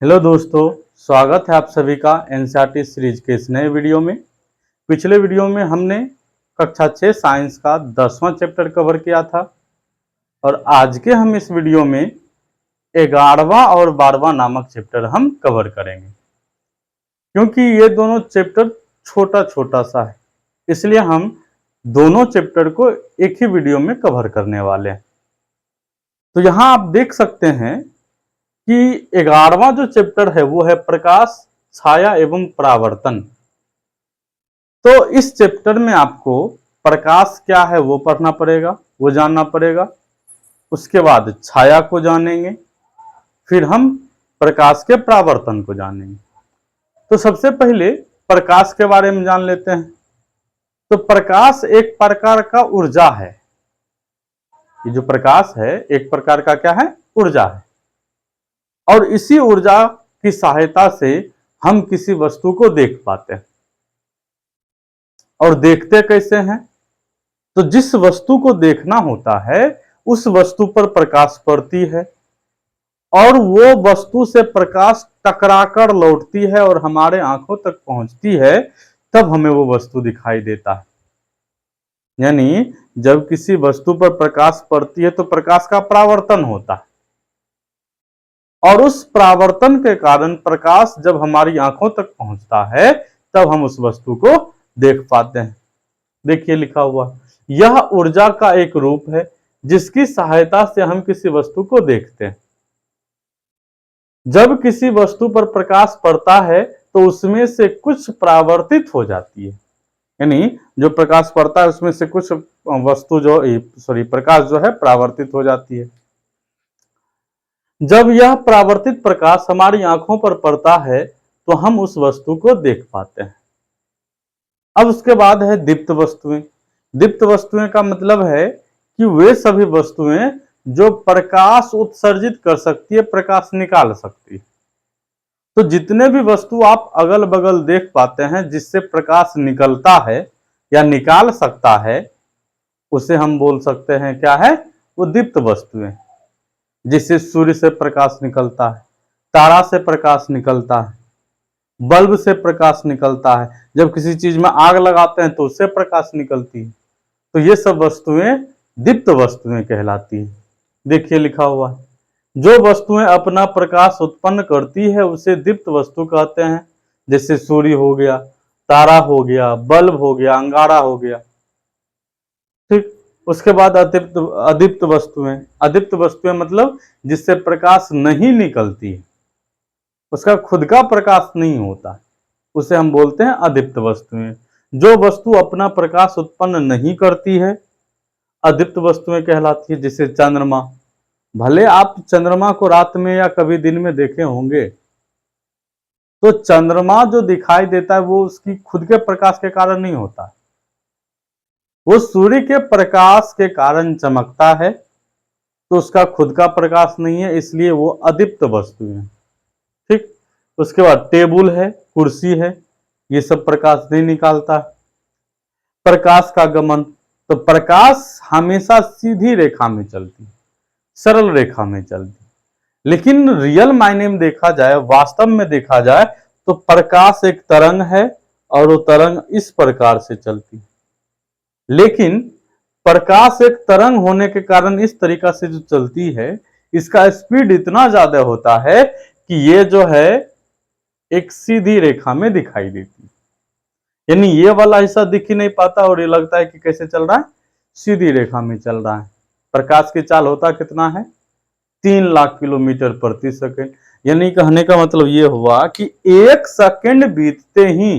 Hello दोस्तों, स्वागत है आप सभी का एनसीईआरटी सीरीज के इस नए वीडियो में। पिछले वीडियो में हमने कक्षा 6 साइंस का 10वां चैप्टर कवर किया था और आज के हम इस वीडियो में 11वां और 12वां नामक चैप्टर हम कवर करेंगे। क्योंकि ये दोनों चैप्टर छोटा छोटा सा है, इसलिए हम दोनों चैप्टर को एक ही वीडियो में कवर करने वाले हैं। तो यहाँ आप देख सकते हैं कि 11वां जो चैप्टर है वो है प्रकाश, छाया एवं परावर्तन। तो इस चैप्टर में आपको प्रकाश क्या है वो पढ़ना पड़ेगा, वो जानना पड़ेगा। उसके बाद छाया को जानेंगे, फिर हम प्रकाश के परावर्तन को जानेंगे। तो सबसे पहले प्रकाश के बारे में जान लेते हैं। तो प्रकाश एक प्रकार का ऊर्जा है। ये जो प्रकाश है एक प्रकार का क्या है? ऊर्जा है। और इसी ऊर्जा की सहायता से हम किसी वस्तु को देख पाते हैं। और देखते कैसे हैं? तो जिस वस्तु को देखना होता है उस वस्तु पर प्रकाश पड़ती है और वो वस्तु से प्रकाश टकराकर लौटती है और हमारे आंखों तक पहुंचती है, तब हमें वो वस्तु दिखाई देता है। यानी जब किसी वस्तु पर प्रकाश पड़ती है तो प्रकाश का परावर्तन होता है और उस परावर्तन के कारण प्रकाश जब हमारी आंखों तक पहुंचता है तब हम उस वस्तु को देख पाते हैं। देखिए लिखा हुआ, यह ऊर्जा का एक रूप है जिसकी सहायता से हम किसी वस्तु को देखते हैं। जब किसी वस्तु पर प्रकाश पड़ता है तो उसमें से कुछ परावर्तित हो जाती है। यानी जो प्रकाश पड़ता है उसमें से कुछ वस्तु प्रकाश जो है परावर्तित हो जाती है। जब यह परावर्तित प्रकाश हमारी आंखों पर पड़ता है तो हम उस वस्तु को देख पाते हैं। अब उसके बाद है दीप्त वस्तुएं। दीप्त वस्तुएं का मतलब है कि वे सभी वस्तुएं जो प्रकाश उत्सर्जित कर सकती है, प्रकाश निकाल सकती है। तो जितने भी वस्तु आप अगल बगल देख पाते हैं जिससे प्रकाश निकलता है या निकाल सकता है, उसे हम बोल सकते हैं क्या है? वो दीप्त वस्तुएं। जिससे सूर्य से प्रकाश निकलता है, तारा से प्रकाश निकलता है, बल्ब से प्रकाश निकलता है, जब किसी चीज में आग लगाते हैं तो उससे प्रकाश निकलती है। तो ये सब वस्तुएं दीप्त वस्तुएं कहलाती है। देखिए लिखा हुआ है, जो वस्तुएं अपना प्रकाश उत्पन्न करती है उसे दीप्त वस्तु कहते हैं। जैसे सूर्य हो गया, तारा हो गया, बल्ब हो गया, अंगारा हो गया। ठीक। उसके बाद अदीप्त वस्तुएं। अदीप्त वस्तुएं मतलब जिससे प्रकाश नहीं निकलती है, उसका खुद का प्रकाश नहीं होता, उसे हम बोलते हैं अदीप्त वस्तुएं। जो वस्तु अपना प्रकाश उत्पन्न नहीं करती है अदीप्त वस्तुएं कहलाती है। जैसे चंद्रमा। भले आप चंद्रमा को रात में या कभी दिन में देखे होंगे, तो चंद्रमा जो दिखाई देता है वो उसकी खुद के प्रकाश के कारण नहीं होता, वो सूर्य के प्रकाश के कारण चमकता है, तो उसका खुद का प्रकाश नहीं है, इसलिए वो अदीप्त वस्तु है। ठीक। उसके बाद टेबल है, कुर्सी है, ये सब प्रकाश नहीं निकालता। प्रकाश का गमन। तो प्रकाश हमेशा सीधी रेखा में चलती है, सरल रेखा में चलती है। लेकिन रियल मायने में देखा जाए, वास्तव में देखा जाए, तो प्रकाश एक तरंग है और वो तरंग इस प्रकार से चलती है। लेकिन प्रकाश एक तरंग होने के कारण इस तरीका से जो चलती है, इसका स्पीड इतना ज्यादा होता है कि ये जो है एक सीधी रेखा में दिखाई देती है। यानी ये वाला हिस्सा दिख ही नहीं पाता और ये लगता है कि कैसे चल रहा है? सीधी रेखा में चल रहा है। प्रकाश की चाल होता कितना है? 3 लाख किलोमीटर प्रति सेकंड। यानी कहने का मतलब ये हुआ कि 1 सेकंड बीतते ही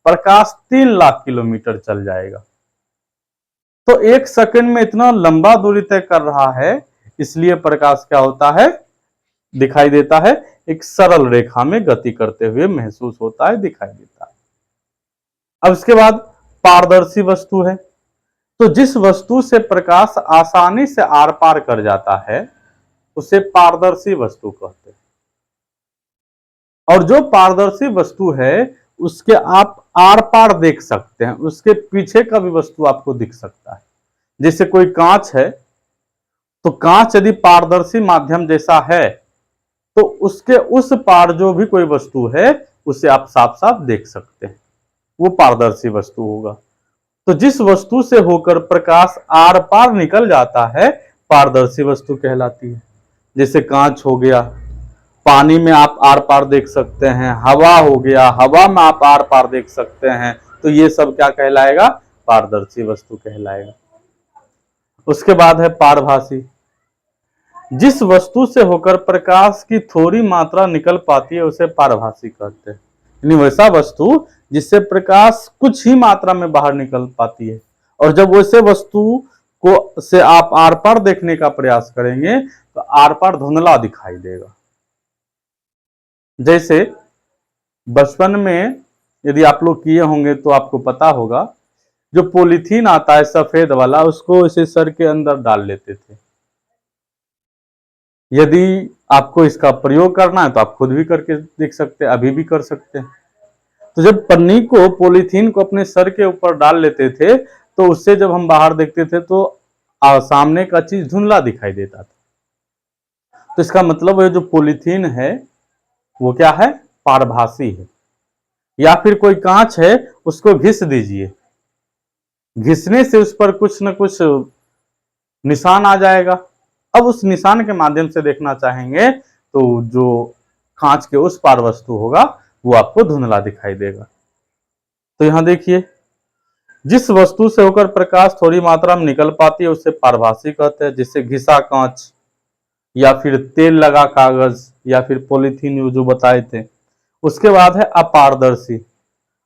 प्रकाश 3 लाख किलोमीटर चल जाएगा। तो 1 सेकंड में इतना लंबा दूरी तय कर रहा है, इसलिए प्रकाश क्या होता है? दिखाई देता है, एक सरल रेखा में गति करते हुए महसूस होता है, दिखाई देता है। अब इसके बाद पारदर्शी वस्तु है। तो जिस वस्तु से प्रकाश आसानी से आर पार कर जाता है उसे पारदर्शी वस्तु कहते हैं। और जो पारदर्शी वस्तु है उसके आप आर पार देख सकते हैं, उसके पीछे का भी वस्तु आपको दिख सकता है। जैसे कोई कांच है, तो कांच यदि पारदर्शी माध्यम जैसा है तो उसके उस पार जो भी कोई वस्तु है उसे आप साफ साफ देख सकते हैं, वो पारदर्शी वस्तु होगा। तो जिस वस्तु से होकर प्रकाश आर पार निकल जाता है पारदर्शी वस्तु कहलाती है। जैसे कांच हो गया, पानी में आप आर पार देख सकते हैं, हवा हो गया, हवा में आप आर पार देख सकते हैं, तो ये सब क्या कहलाएगा? पारदर्शी वस्तु कहलाएगा। उसके बाद है पारभासी। जिस वस्तु से होकर प्रकाश की थोड़ी मात्रा निकल पाती है उसे पारभासी कहते हैं। यानी वैसा वस्तु जिससे प्रकाश कुछ ही मात्रा में बाहर निकल पाती है, और जब वैसे वस्तु को से आप आर पार देखने का प्रयास करेंगे तो आर पार धुंधला दिखाई देगा। जैसे बचपन में यदि आप लोग किए होंगे तो आपको पता होगा, जो पॉलीथीन आता है सफेद वाला, उसको इसे सर के अंदर डाल लेते थे। यदि आपको इसका प्रयोग करना है तो आप खुद भी करके देख सकते हैं, अभी भी कर सकते हैं। तो जब पन्नी को, पॉलीथीन को अपने सर के ऊपर डाल लेते थे तो उससे जब हम बाहर देखते थे तो सामने का चीज धुंधला दिखाई देता था। तो इसका मतलब है जो पॉलीथीन है वो क्या है? पारभासी है। या फिर कोई कांच है, उसको घिस दीजिए, घिसने से उस पर कुछ न कुछ निशान आ जाएगा। अब उस निशान के माध्यम से देखना चाहेंगे तो जो कांच के उस पार वस्तु होगा वो आपको धुंधला दिखाई देगा। तो यहां देखिए, जिस वस्तु से होकर प्रकाश थोड़ी मात्रा में निकल पाती है उसे पारभासी कहते हैं। जैसे घिसा कांच, या फिर तेल लगा कागज, या फिर पॉलीथीन जो बताए थे। उसके बाद है अपारदर्शी।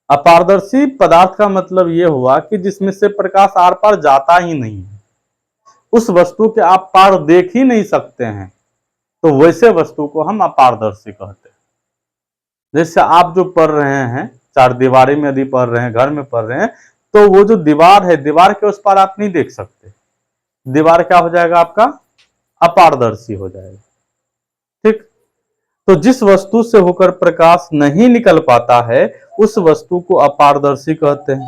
अपारदर्शी पदार्थ का मतलब यह हुआ कि जिसमें से प्रकाश आर पार जाता ही नहीं है, उस वस्तु के आप पार देख ही नहीं सकते हैं, तो वैसे वस्तु को हम अपारदर्शी कहते हैं। जैसे आप जो पढ़ रहे हैं, चार दीवारी में यदि पढ़ रहे हैं, घर में पढ़ रहे हैं, तो वो जो दीवार है, दीवार के उस पार आप नहीं देख सकते, दीवार क्या हो जाएगा? आपका अपारदर्शी हो जाएगा। ठीक। तो जिस वस्तु से होकर प्रकाश नहीं निकल पाता है उस वस्तु को अपारदर्शी कहते हैं।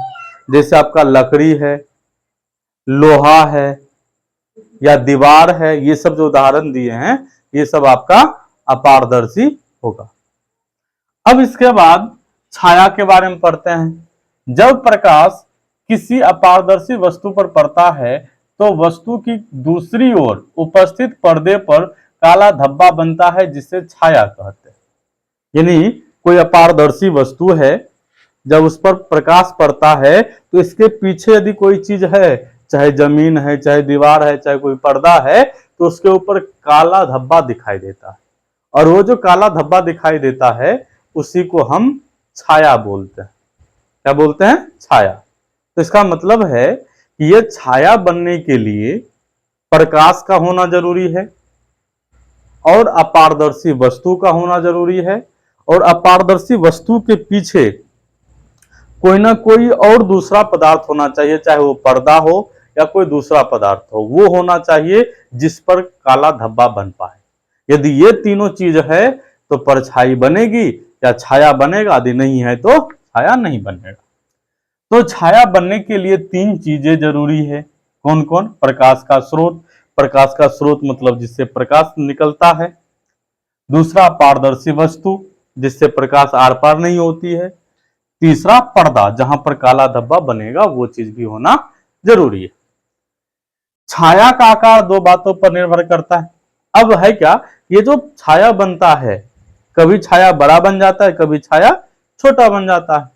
जैसे आपका लकड़ी है, लोहा है, या दीवार है, ये सब जो उदाहरण दिए हैं ये सब आपका अपारदर्शी होगा। अब इसके बाद छाया के बारे में पढ़ते हैं। जब प्रकाश किसी अपारदर्शी वस्तु पर पड़ता है तो वस्तु की दूसरी ओर उपस्थित पर्दे पर काला धब्बा बनता है जिसे छाया कहते हैं। यानी कोई अपारदर्शी वस्तु है, जब उस पर प्रकाश पड़ता है तो इसके पीछे यदि कोई चीज है, चाहे जमीन है, चाहे दीवार है, चाहे कोई पर्दा है, तो उसके ऊपर काला धब्बा दिखाई देता है, और वो जो काला धब्बा दिखाई देता है उसी को हम छाया बोलते हैं। क्या बोलते हैं? छाया। तो इसका मतलब है कि ये छाया बनने के लिए प्रकाश का होना जरूरी है, और अपारदर्शी वस्तु का होना जरूरी है, और अपारदर्शी वस्तु के पीछे कोई ना कोई और दूसरा पदार्थ होना चाहिए, चाहे वो पर्दा हो या कोई दूसरा पदार्थ हो, वो होना चाहिए जिस पर काला धब्बा बन पाए। यदि ये तीनों चीज है तो परछाई बनेगी या छाया बनेगा, यदि नहीं है तो छाया नहीं बनेगा। तो छाया बनने के लिए तीन चीजें जरूरी है। कौन कौन? प्रकाश का स्रोत, प्रकाश का स्रोत मतलब जिससे प्रकाश निकलता है। दूसरा पारदर्शी वस्तु, जिससे प्रकाश आर पार नहीं होती है। तीसरा पर्दा, जहां पर काला धब्बा बनेगा, वो चीज भी होना जरूरी है। छाया का आकार दो बातों पर निर्भर करता है। अब है क्या, ये जो छाया बनता है, कभी छाया बड़ा बन जाता है, कभी छाया छोटा बन जाता है।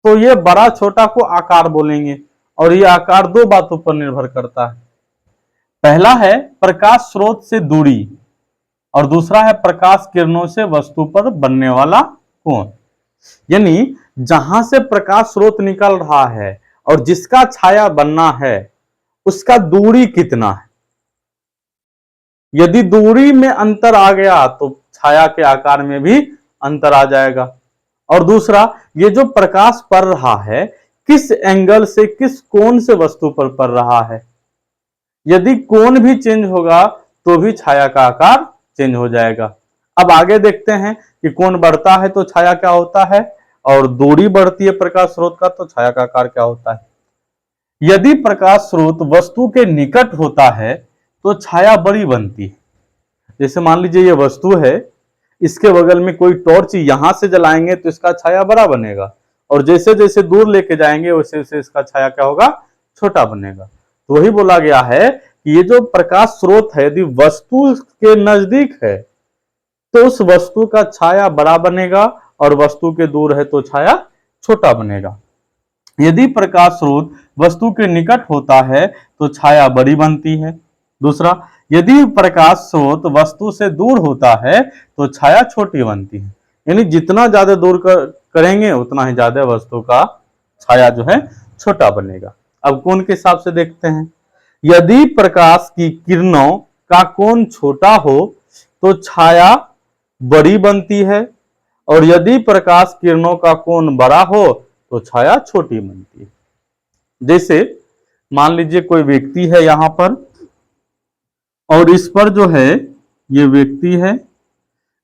तो ये बड़ा छोटा को आकार बोलेंगे, और ये आकार दो बातों पर निर्भर करता है। पहला है प्रकाश स्रोत से दूरी, और दूसरा है प्रकाश किरणों से वस्तु पर बनने वाला कोण। यानी जहां से प्रकाश स्रोत निकल रहा है और जिसका छाया बनना है उसका दूरी कितना है। यदि दूरी में अंतर आ गया तो छाया के आकार में भी अंतर आ जाएगा। और दूसरा, ये जो प्रकाश पड़ रहा है किस एंगल से, किस कोण से वस्तु पर पड़ रहा है। यदि कोण भी चेंज होगा तो भी छाया का आकार चेंज हो जाएगा। अब आगे देखते हैं कि कोण बढ़ता है तो छाया क्या होता है, और दूरी बढ़ती है प्रकाश स्रोत का तो छाया का आकार क्या होता है। यदि प्रकाश स्रोत वस्तु के निकट होता है तो छाया बड़ी बनती है, जैसे मान लीजिए ये वस्तु है, इसके बगल में कोई टॉर्च यहां से जलाएंगे तो इसका छाया बड़ा बनेगा, और जैसे जैसे दूर लेके जाएंगे वैसे वैसे इसका छाया क्या होगा, छोटा बनेगा। तो वही बोला गया है कि ये जो प्रकाश स्रोत है यदि वस्तु के नजदीक है तो उस वस्तु का छाया बड़ा बनेगा, और वस्तु के दूर है तो छाया छोटा बनेगा। यदि प्रकाश स्रोत वस्तु के निकट होता है तो छाया बड़ी बनती है। दूसरा, यदि प्रकाश स्रोत वस्तु से दूर होता है तो छाया छोटी बनती है। यानी जितना ज्यादा दूर करेंगे उतना ही ज्यादा वस्तु का छाया जो है छोटा बनेगा। अब कोण के हिसाब से देखते हैं। यदि प्रकाश की किरणों का कोण छोटा हो तो छाया बड़ी बनती है, और यदि प्रकाश किरणों का कोण बड़ा हो तो छाया छोटी बनती है। जैसे मान लीजिए कोई व्यक्ति है यहां पर, और इस पर जो है ये व्यक्ति है,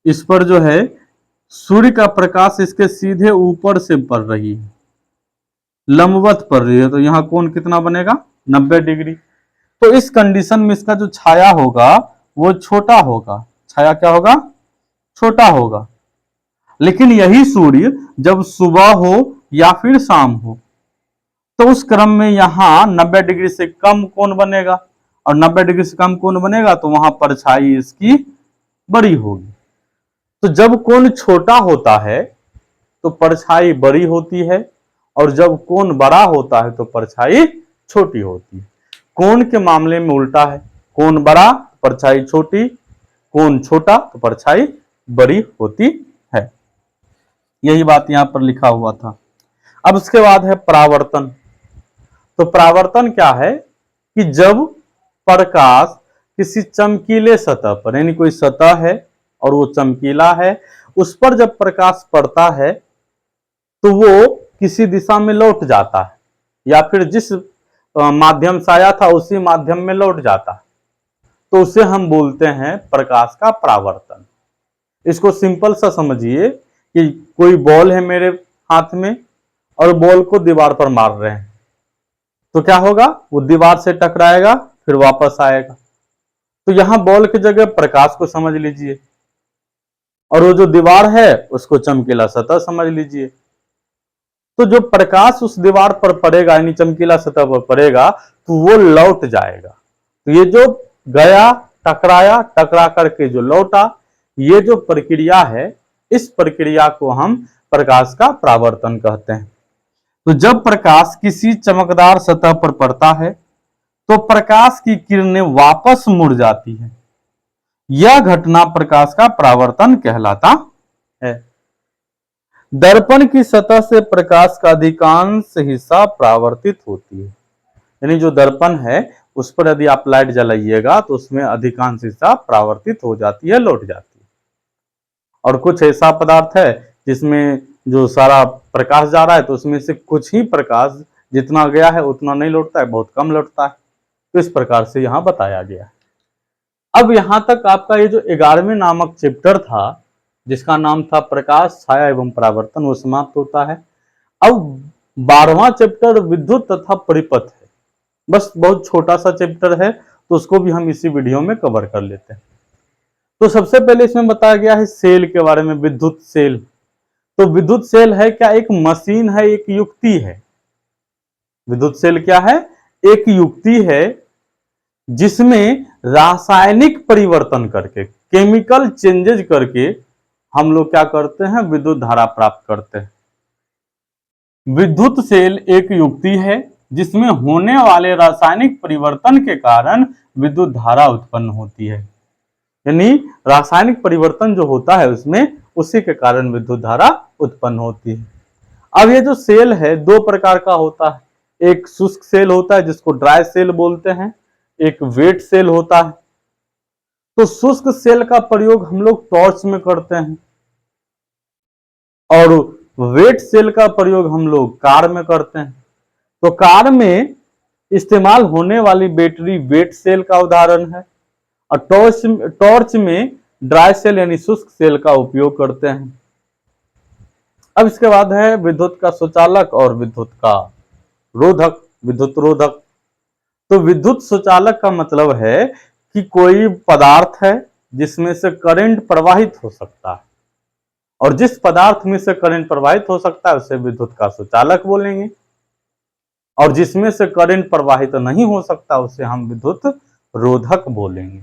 इस पर जो है सूर्य का प्रकाश इसके सीधे ऊपर से पड़ रही है, लंबवत पड़ रही है, तो यहां कोण कितना बनेगा, 90 डिग्री। तो इस कंडीशन में इसका जो छाया होगा वो छोटा होगा, छाया क्या होगा, छोटा होगा। लेकिन यही सूर्य जब सुबह हो या फिर शाम हो तो उस क्रम में यहां 90 डिग्री से कम कोण बनेगा, और 90 डिग्री से कम कोण बनेगा तो वहां परछाई इसकी बड़ी होगी। तो जब कोण छोटा होता है तो परछाई बड़ी होती है, और जब कोण बड़ा होता है तो परछाई छोटी होती है। कोण के मामले में उल्टा है, कोण बड़ा परछाई छोटी, कोण छोटा तो परछाई बड़ी होती है। यही बात यहां पर लिखा हुआ था। अब उसके बाद है परावर्तन। तो परावर्तन क्या है कि जब प्रकाश किसी चमकीले सतह पर, यानी कोई सतह है और वो चमकीला है, उस पर जब प्रकाश पड़ता है तो वो किसी दिशा में लौट जाता है, या फिर जिस माध्यम से आया था उसी माध्यम में लौट जाता है, तो उसे हम बोलते हैं प्रकाश का परावर्तन। इसको सिंपल सा समझिए कि कोई बॉल है मेरे हाथ में और बॉल को दीवार पर मार रहे हैं, तो क्या होगा, वो दीवार से टकराएगा फिर वापस आएगा। तो यहां बॉल की जगह प्रकाश को समझ लीजिए, और वो जो दीवार है उसको चमकीला सतह समझ लीजिए। तो जो प्रकाश उस दीवार पर पड़ेगा, यानी चमकीला सतह पर पड़ेगा, तो वो लौट जाएगा। तो ये जो गया, टकराया, टकरा करके जो लौटा, ये जो प्रक्रिया है, इस प्रक्रिया को हम प्रकाश का परावर्तन कहते हैं। तो जब प्रकाश किसी चमकदार सतह पर पड़ता है तो प्रकाश की किरणें वापस मुड़ जाती है। यह घटना प्रकाश का परावर्तन कहलाता है। दर्पण की सतह से प्रकाश का अधिकांश हिस्सा परावर्तित होती है। यानी जो दर्पण है उस पर यदि आप लाइट जलाइएगा तो उसमें अधिकांश हिस्सा परावर्तित हो जाती है, लौट जाती है। और कुछ ऐसा पदार्थ है जिसमें जो सारा प्रकाश जा रहा है तो उसमें से कुछ ही प्रकाश जितना गया है उतना नहीं लौटता है, बहुत कम लौटता है। तो इस प्रकार से यहां बताया गया है। अब यहां तक आपका ये जो 11वें नामक चैप्टर था जिसका नाम था प्रकाश, छाया एवं परावर्तन, वो समाप्त होता है। अब 12वां चैप्टर विद्युत तथा परिपथ है। बस बहुत छोटा सा चैप्टर है तो उसको भी हम इसी वीडियो में कवर कर लेते हैं। तो सबसे पहले इसमें बताया गया है सेल के बारे में, विद्युत सेल। तो विद्युत सेल है क्या, एक मशीन है, एक युक्ति है। विद्युत सेल क्या है, एक युक्ति है जिसमें रासायनिक परिवर्तन करके, केमिकल चेंजेज करके हम लोग क्या करते हैं, विद्युत धारा प्राप्त करते हैं। विद्युत सेल एक युक्ति है जिसमें होने वाले रासायनिक परिवर्तन के कारण विद्युत धारा उत्पन्न होती है। यानी रासायनिक परिवर्तन जो होता है उसमें, उसी के कारण विद्युत धारा उत्पन्न होती है। अब ये जो सेल है दो प्रकार का होता है, एक शुष्क सेल होता है जिसको ड्राई सेल बोलते हैं, एक वेट सेल होता है। तो शुष्क सेल का प्रयोग हम लोग टॉर्च में करते हैं, और वेट सेल का प्रयोग हम लोग कार में करते हैं। तो कार में इस्तेमाल होने वाली बैटरी वेट सेल का उदाहरण है, और टॉर्च में ड्राई सेल यानी शुष्क सेल का उपयोग करते हैं। अब इसके बाद है विद्युत का सुचालक और विद्युत का रोधक, विद्युत रोधक। तो विद्युत सुचालक का मतलब है कि कोई पदार्थ है जिसमें से करंट प्रवाहित हो सकता है, और जिस पदार्थ में से करंट प्रवाहित हो सकता है उसे विद्युत का सुचालक बोलेंगे, और जिसमें से करंट प्रवाहित नहीं हो सकता उसे हम विद्युत रोधक बोलेंगे।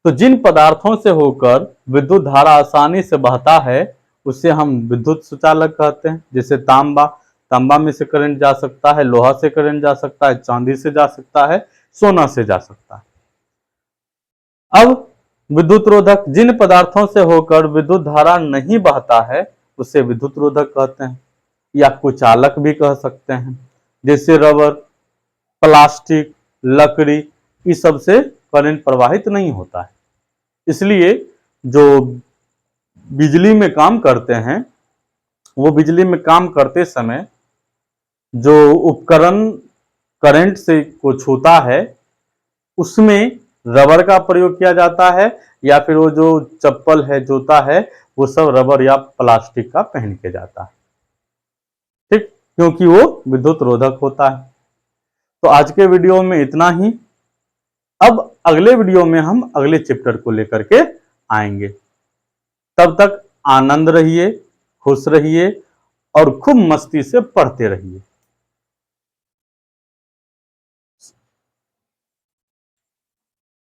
तो जिन पदार्थों से होकर विद्युत धारा आसानी से बहता है उसे हम विद्युत सुचालक कहते हैं। जैसे तांबा, तांबा में से करंट जा सकता है, लोहा से करंट जा सकता है, चांदी से जा सकता है, सोना से जा सकता है। अब विद्युत रोधक, जिन पदार्थों से होकर विद्युत धारा नहीं बहता है उसे विद्युत रोधक कहते हैं, या कुचालक भी कह सकते हैं। जैसे रबर, प्लास्टिक, लकड़ी, इस सब से करंट प्रवाहित नहीं होता है, इसलिए जो बिजली में काम करते हैं वो बिजली में काम करते समय जो उपकरण करंट से को छूता है उसमें रबर का प्रयोग किया जाता है, या फिर वो जो चप्पल है, जूता है, वो सब रबर या प्लास्टिक का पहन के जाता है, ठीक, क्योंकि वो विद्युत रोधक होता है। तो आज के वीडियो में इतना ही। अब अगले वीडियो में हम अगले चैप्टर को लेकर के आएंगे। तब तक आनंद रहिए, खुश रहिए और खूब मस्ती से पढ़ते रहिए।